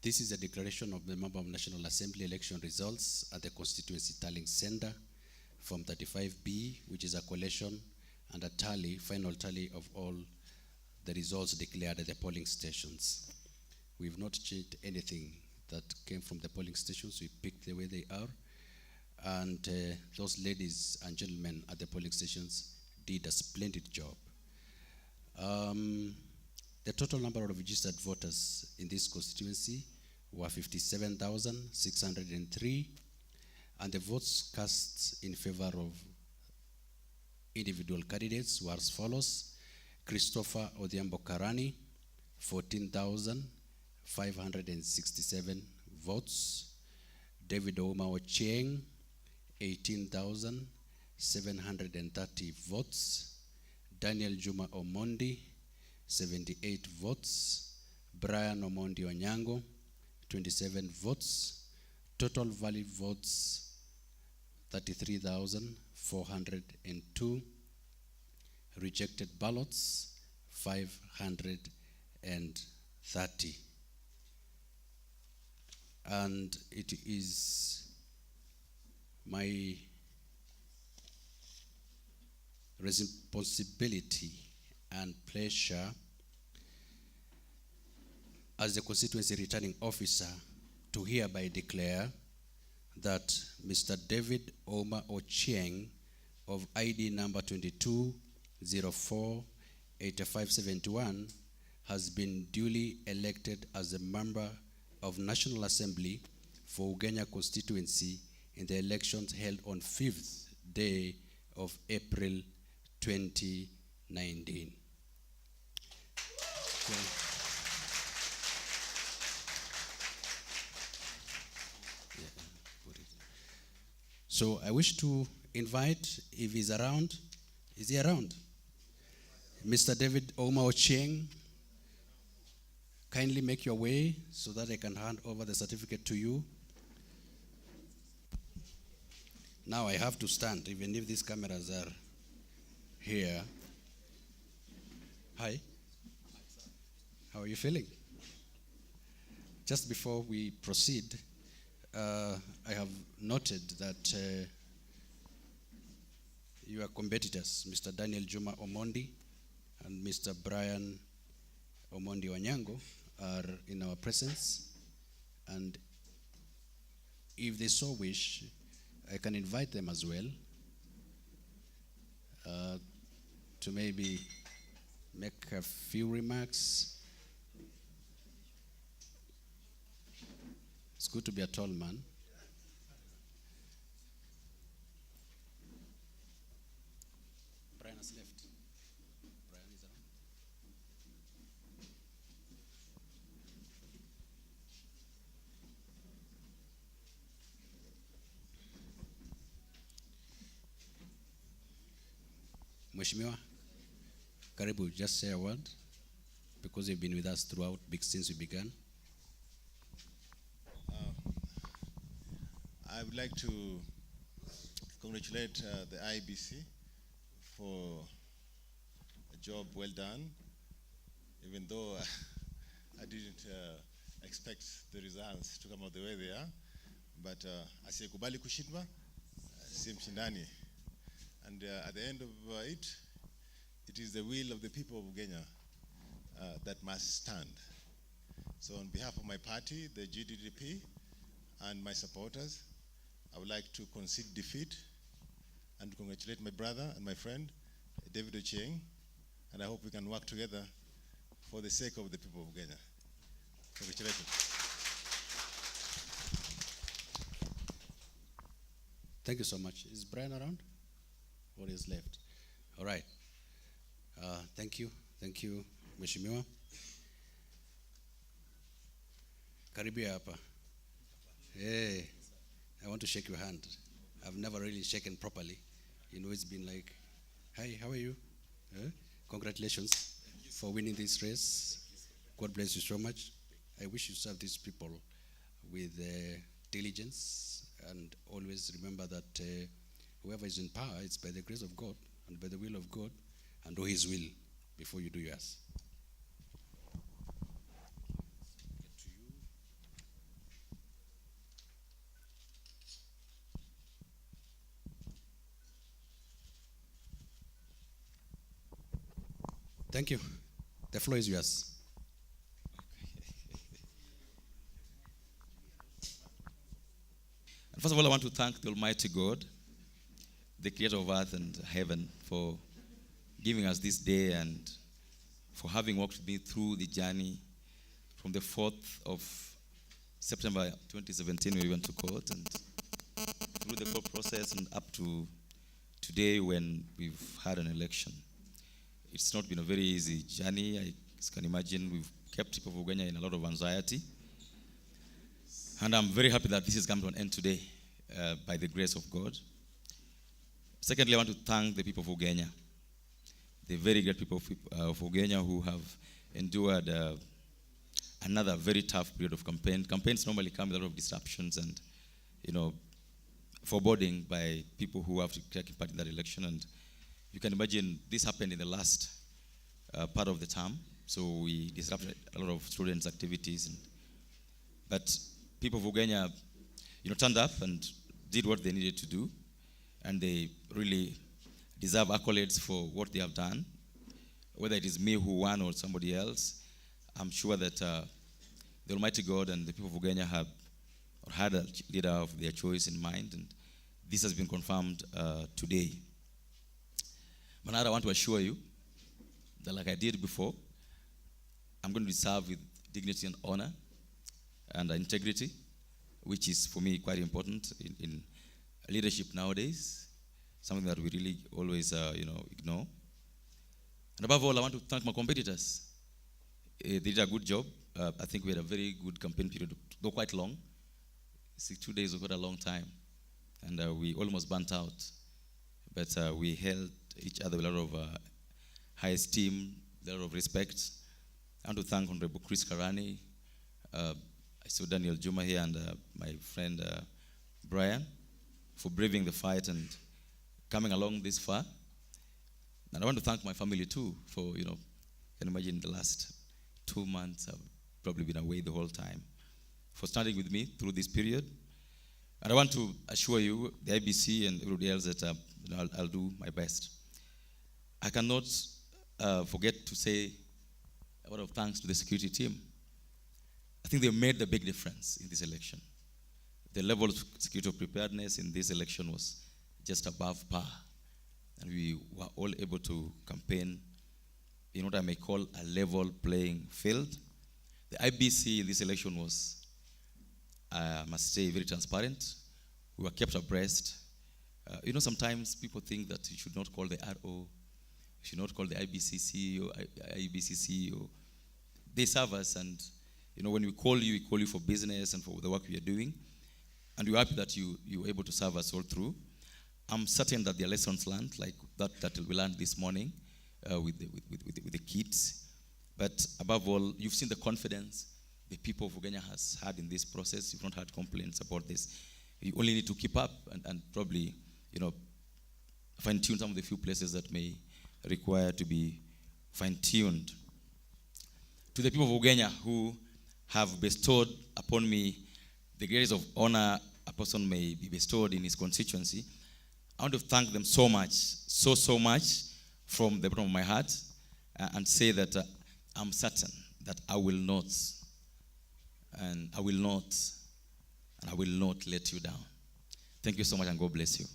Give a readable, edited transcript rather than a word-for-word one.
This is a declaration of the Member of National Assembly election results at the Constituency Tallying Center, Form 35B, which is a collation and a tally, final tally of all the results declared at the polling stations. We've not changed anything that came from the polling stations. We picked the way they are. And those ladies and gentlemen at the polling stations did a splendid job. The total number of registered voters in this constituency were 57,603, and the votes cast in favor of individual candidates were as follows: Christopher Odhiambo Karani, 14,567 votes; David Ouma Ochieng, 18,730 votes; Daniel Juma Omondi, 78 votes; Brian Omondi Onyango, 27 votes. Total valid votes, 33,402. Rejected ballots, 530. And it is my responsibility and pleasure as the constituency returning officer to hereby declare that Mr. David Ouma Ochieng of ID number 22048571 has been duly elected as a member of National Assembly for Ugenya Constituency in the elections held on 5th day of April 2019. So I wish to invite, if he's around, is he around? Mr. David Ouma Ochieng, kindly make your way so that I can hand over the certificate to you. Now I have to stand, even if these cameras are here. Hi. How are you feeling? Just before we proceed, I have noted that your competitors, Mr. Daniel Juma Omondi and Mr. Brian Omondi Onyango, are in our presence. And if they so wish, I can invite them as well to maybe make a few remarks. It's good to be a tall man. Brian has left. Brian is around. Mheshimiwa, karibu, just say a word, because you've been with us throughout since we began. I would like to congratulate the IEBC for a job well done, even though I didn't expect the results to come out the way they are. But asiyekubali kushindwa si mshindani. And at the end of it, it is the will of the people of Ugenya that must stand. So on behalf of my party, the GDDP, and my supporters, I would like to concede defeat and congratulate my brother and my friend, David Ochieng, and I hope we can work together for the sake of the people of Ugenya. Congratulations. Thank you so much. Is Brian around? Or is left? All right. Thank you. Thank you, Mheshimiwa. Karibia hapa. Hey, I want to shake your hand. I've never really shaken properly. You know, it's been like, hi, how are you? Congratulations for winning this race. God bless you so much. I wish you serve these people with diligence, and always remember that whoever is in power, it's by the grace of God and by the will of God, and do His will before you do yours. Thank you. The floor is yours. And first of all, I want to thank the Almighty God, the creator of earth and heaven, for giving us this day and for having walked with me through the journey from the 4th of September 2017 when we went to court, and through the court process and up to today when we've had an election. It's not been a very easy journey. I can imagine we've kept people of Ugenya in a lot of anxiety. And I'm very happy that this has come to an end today by the grace of God. Secondly, I want to thank the people of Ugenya, the very great people of Ugenya who have endured another very tough period of campaign. Campaigns normally come with a lot of disruptions and, foreboding by people who have to take part in that election. And you can imagine this happened in the last part of the term. So we disrupted a lot of students' activities. But people of Ugenya, turned up and did what they needed to do. And they really deserve accolades for what they have done. Whether it is me who won or somebody else, I'm sure that the Almighty God and the people of Ugenya have or had a leader of their choice in mind, and this has been confirmed today. Manara, I want to assure you that, like I did before, I'm going to serve with dignity and honor and integrity, which is for me quite important in leadership nowadays, something that we really always ignore. And above all, I want to thank my competitors. They did a good job. I think we had a very good campaign period, though quite long. 2 days was quite a long time. And we almost burnt out. But we held each other with a lot of high esteem, a lot of respect. I want to thank Honorable Chris Karani. I saw Daniel Juma here and my friend Brian for braving the fight and coming along this far. And I want to thank my family too for, you can imagine the last 2 months I've probably been away the whole time, for standing with me through this period. And I want to assure you, the IBC and everybody else, that I'll do my best. I cannot forget to say a word of thanks to the security team. I think they made the big difference in this election. The level of security preparedness in this election was just above par. And we were all able to campaign in what I may call a level playing field. The IBC in this election was, I must say, very transparent. We were kept abreast. Sometimes people think that you should not call the RO, you should not call the IBC CEO, IEBC CEO. They serve us, and when we call you for business and for the work we are doing. And we're happy that you were able to serve us all through. I'm certain that there are lessons learned, like that we learned this morning with the kids. But above all, you've seen the confidence the people of Ugenya has had in this process. You've not had complaints about this. You only need to keep up and probably, fine-tune some of the few places that may require to be fine-tuned. To the people of Ugenya who have bestowed upon me the grace of honor a person may be bestowed in his constituency, I want to thank them so much, so much from the bottom of my heart, and say that I'm certain that I will not let you down. Thank you so much, and God bless you.